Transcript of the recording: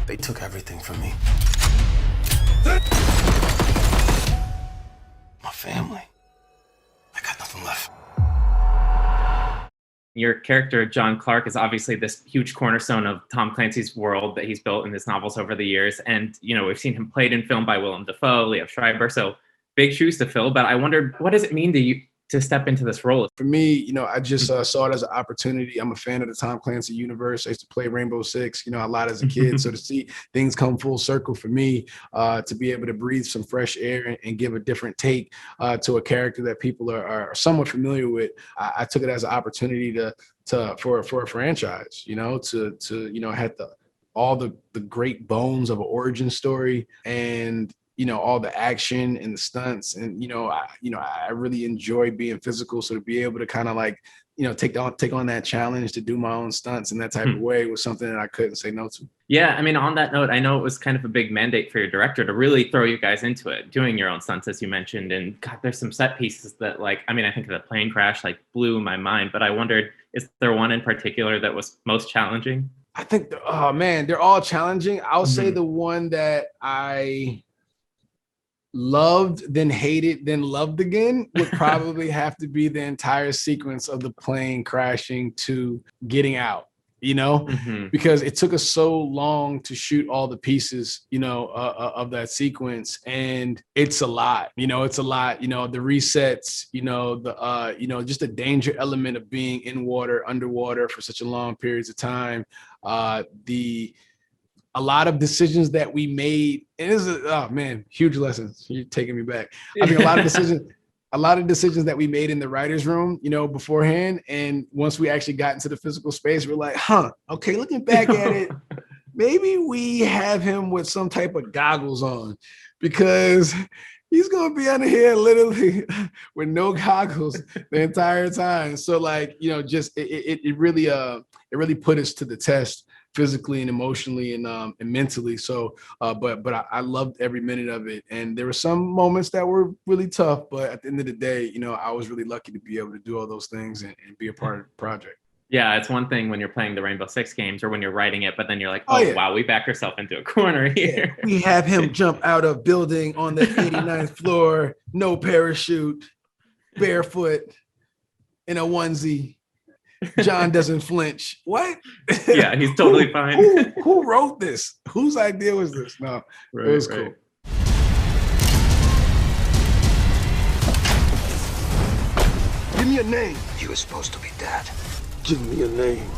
They took everything from me. My family. I got nothing left. Your character, John Clark, is obviously this huge cornerstone of Tom Clancy's world that he's built in his novels over the years. And, you know, we've seen him played in film by Willem Dafoe, Liev Schreiber. So big shoes to fill. But I wondered, what does it mean to you to step into this role? For me, you know, I just saw it as an opportunity. I'm a fan of the Tom Clancy universe. I used to play Rainbow Six, you know, a lot as a kid. So to see things come full circle for me, to be able to breathe some fresh air and give a different take to a character that people are somewhat familiar with, I took it as an opportunity for a franchise, you know, to you know, had all the great bones of an origin story and, you know, all the action and the stunts. And, I really enjoy being physical. So to be able to kind of like, you know, take on that challenge to do my own stunts in that type of way was something that I couldn't say no to. Yeah, I mean, on that note, I know it was kind of a big mandate for your director to really throw you guys into it, doing your own stunts, as you mentioned. And God, there's some set pieces that, like, I mean, I think the plane crash like blew my mind, but I wondered, is there one in particular that was most challenging? I think, oh man, they're all challenging. I'll say the one that I loved, then hated, then loved again would probably have to be the entire sequence of the plane crashing to getting out, you know, because it took us so long to shoot all the pieces, you know, of that sequence. And it's a lot, you know, the resets, you know, just the danger element of being in water, underwater for such a long periods of time. A lot of decisions that we made, and this is, oh man, huge lessons. You're taking me back. I mean, a lot of decisions that we made in the writer's room, you know, beforehand. And once we actually got into the physical space, we're like, okay, looking back at it, maybe we have him with some type of goggles on, because he's going to be under here literally with no goggles the entire time. So like, you know, just it really put us to the test physically and emotionally and mentally. So, but I loved every minute of it. And there were some moments that were really tough, but at the end of the day, you know, I was really lucky to be able to do all those things and be a part of the project. Yeah, it's one thing when you're playing the Rainbow Six games or when you're writing it, but then you're like, wow, we backed ourselves into a corner here. Yeah. We have him jump out of building on the 89th floor, no parachute, barefoot, in a onesie. John doesn't flinch. What? Yeah, he's totally fine. Who wrote this? Whose idea was this? No, it was cool. Give me a name. You were supposed to be dead. Give me a name.